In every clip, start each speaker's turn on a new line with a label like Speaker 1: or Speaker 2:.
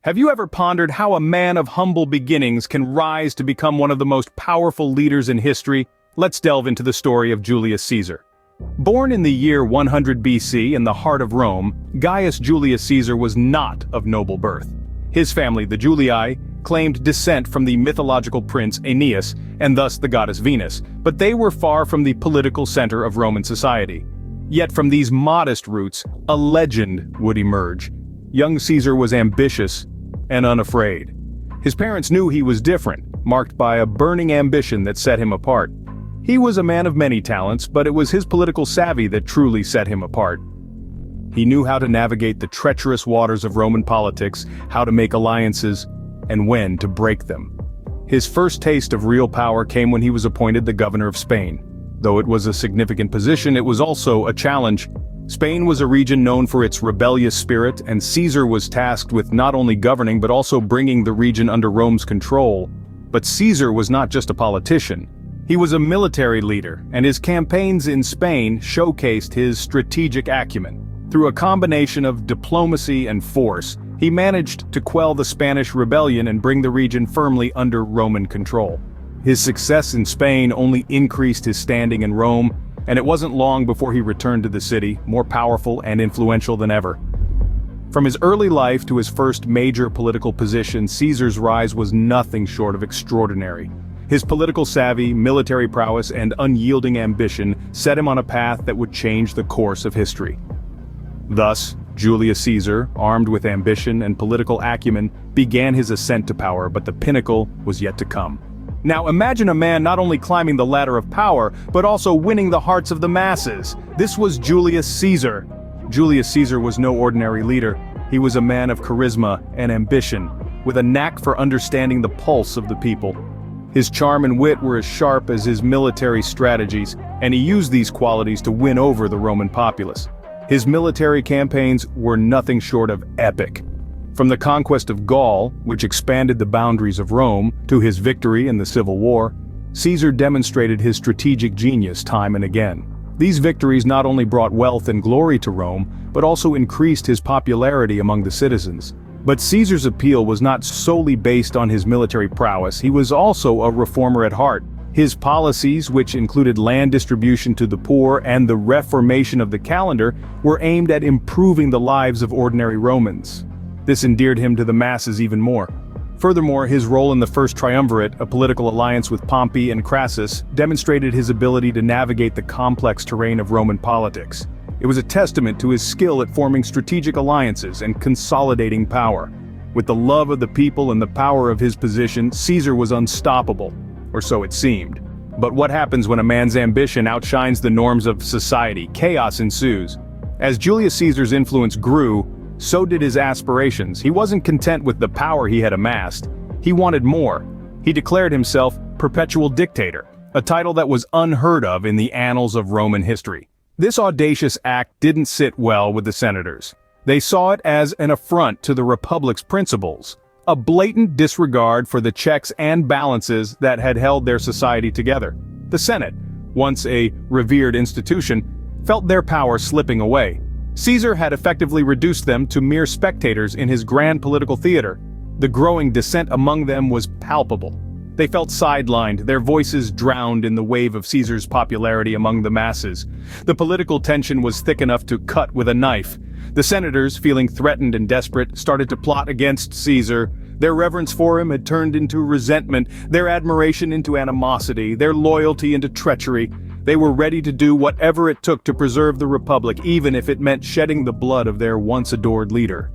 Speaker 1: Have you ever pondered how a man of humble beginnings can rise to become one of the most powerful leaders in history? Let's delve into the story of Julius Caesar. Born in the year 100 BC in the heart of Rome, Gaius Julius Caesar was not of noble birth. His family, the Julii, claimed descent from the mythological prince Aeneas, and thus the goddess Venus, but they were far from the political center of Roman society. Yet from these modest roots, a legend would emerge. Young Caesar was ambitious and unafraid. His parents knew he was different, marked by a burning ambition that set him apart. He was a man of many talents, but it was his political savvy that truly set him apart. He knew how to navigate the treacherous waters of Roman politics, how to make alliances, and when to break them. His first taste of real power came when he was appointed the governor of Spain. Though it was a significant position, it was also a challenge. Spain was a region known for its rebellious spirit, and Caesar was tasked with not only governing but also bringing the region under Rome's control. But Caesar was not just a politician. He was a military leader, and his campaigns in Spain showcased his strategic acumen. Through a combination of diplomacy and force, he managed to quell the Spanish rebellion and bring the region firmly under Roman control. His success in Spain only increased his standing in Rome, and it wasn't long before he returned to the city, more powerful and influential than ever. From his early life to his first major political position, Caesar's rise was nothing short of extraordinary. His political savvy, military prowess, and unyielding ambition set him on a path that would change the course of history. Thus, Julius Caesar, armed with ambition and political acumen, began his ascent to power, but the pinnacle was yet to come. Now imagine a man not only climbing the ladder of power, but also winning the hearts of the masses. This was Julius Caesar. Julius Caesar was no ordinary leader. He was a man of charisma and ambition, with a knack for understanding the pulse of the people. His charm and wit were as sharp as his military strategies, and he used these qualities to win over the Roman populace. His military campaigns were nothing short of epic. From the conquest of Gaul, which expanded the boundaries of Rome, to his victory in the Civil War, Caesar demonstrated his strategic genius time and again. These victories not only brought wealth and glory to Rome, but also increased his popularity among the citizens. But Caesar's appeal was not solely based on his military prowess. He was also a reformer at heart. His policies, which included land distribution to the poor and the reformation of the calendar, were aimed at improving the lives of ordinary Romans. This endeared him to the masses even more. Furthermore, his role in the First Triumvirate, a political alliance with Pompey and Crassus, demonstrated his ability to navigate the complex terrain of Roman politics. It was a testament to his skill at forming strategic alliances and consolidating power. With the love of the people and the power of his position, Caesar was unstoppable, or so it seemed. But what happens when a man's ambition outshines the norms of society? Chaos ensues. As Julius Caesar's influence grew, so did his aspirations. He wasn't content with the power he had amassed. He wanted more. He declared himself perpetual dictator, a title that was unheard of in the annals of Roman history. This audacious act didn't sit well with the senators. They saw it as an affront to the Republic's principles, a blatant disregard for the checks and balances that had held their society together. The Senate, once a revered institution, felt their power slipping away. Caesar had effectively reduced them to mere spectators in his grand political theater. The growing dissent among them was palpable. They felt sidelined, their voices drowned in the wave of Caesar's popularity among the masses. The political tension was thick enough to cut with a knife. The senators, feeling threatened and desperate, started to plot against Caesar. Their reverence for him had turned into resentment, their admiration into animosity, their loyalty into treachery. They were ready to do whatever it took to preserve the Republic, even if it meant shedding the blood of their once-adored leader.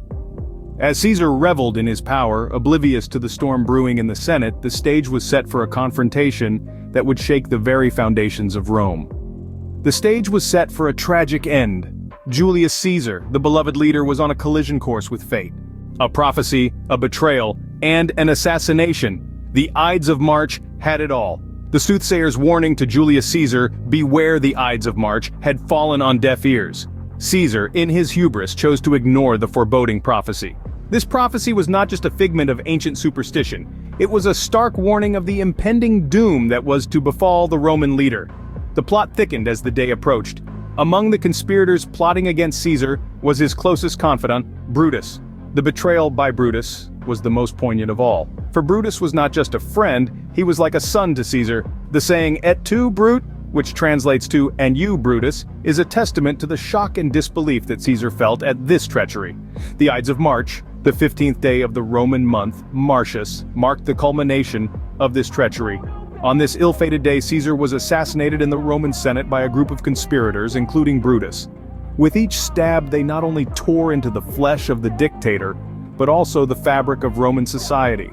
Speaker 1: As Caesar reveled in his power, oblivious to the storm brewing in the Senate, the stage was set for a confrontation that would shake the very foundations of Rome. The stage was set for a tragic end. Julius Caesar, the beloved leader, was on a collision course with fate. A prophecy, a betrayal, and an assassination. The Ides of March had it all. The soothsayer's warning to Julius Caesar, "Beware the Ides of March," had fallen on deaf ears. Caesar, in his hubris, chose to ignore the foreboding prophecy. This prophecy was not just a figment of ancient superstition. It was a stark warning of the impending doom that was to befall the Roman leader. The plot thickened as the day approached. Among the conspirators plotting against Caesar was his closest confidant, Brutus. The betrayal by Brutus, was the most poignant of all. For Brutus was not just a friend, he was like a son to Caesar. The saying, "Et tu, Brute?" which translates to "and you, Brutus," is a testament to the shock and disbelief that Caesar felt at this treachery. The Ides of March, the 15th day of the Roman month, Martius, marked the culmination of this treachery. On this ill-fated day, Caesar was assassinated in the Roman Senate by a group of conspirators, including Brutus. With each stab, they not only tore into the flesh of the dictator, but also the fabric of Roman society.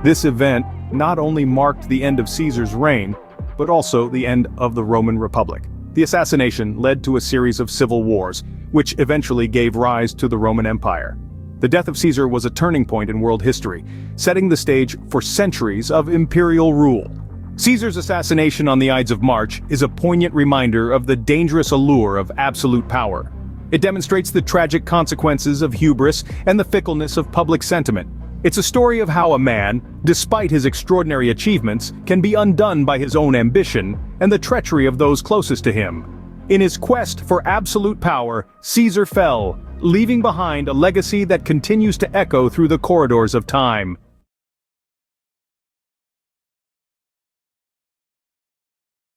Speaker 1: This event not only marked the end of Caesar's reign, but also the end of the Roman Republic. The assassination led to a series of civil wars, which eventually gave rise to the Roman Empire. The death of Caesar was a turning point in world history, setting the stage for centuries of imperial rule. Caesar's assassination on the Ides of March is a poignant reminder of the dangerous allure of absolute power. It demonstrates the tragic consequences of hubris and the fickleness of public sentiment. It's a story of how a man, despite his extraordinary achievements, can be undone by his own ambition and the treachery of those closest to him. In his quest for absolute power, Caesar fell, leaving behind a legacy that continues to echo through the corridors of time.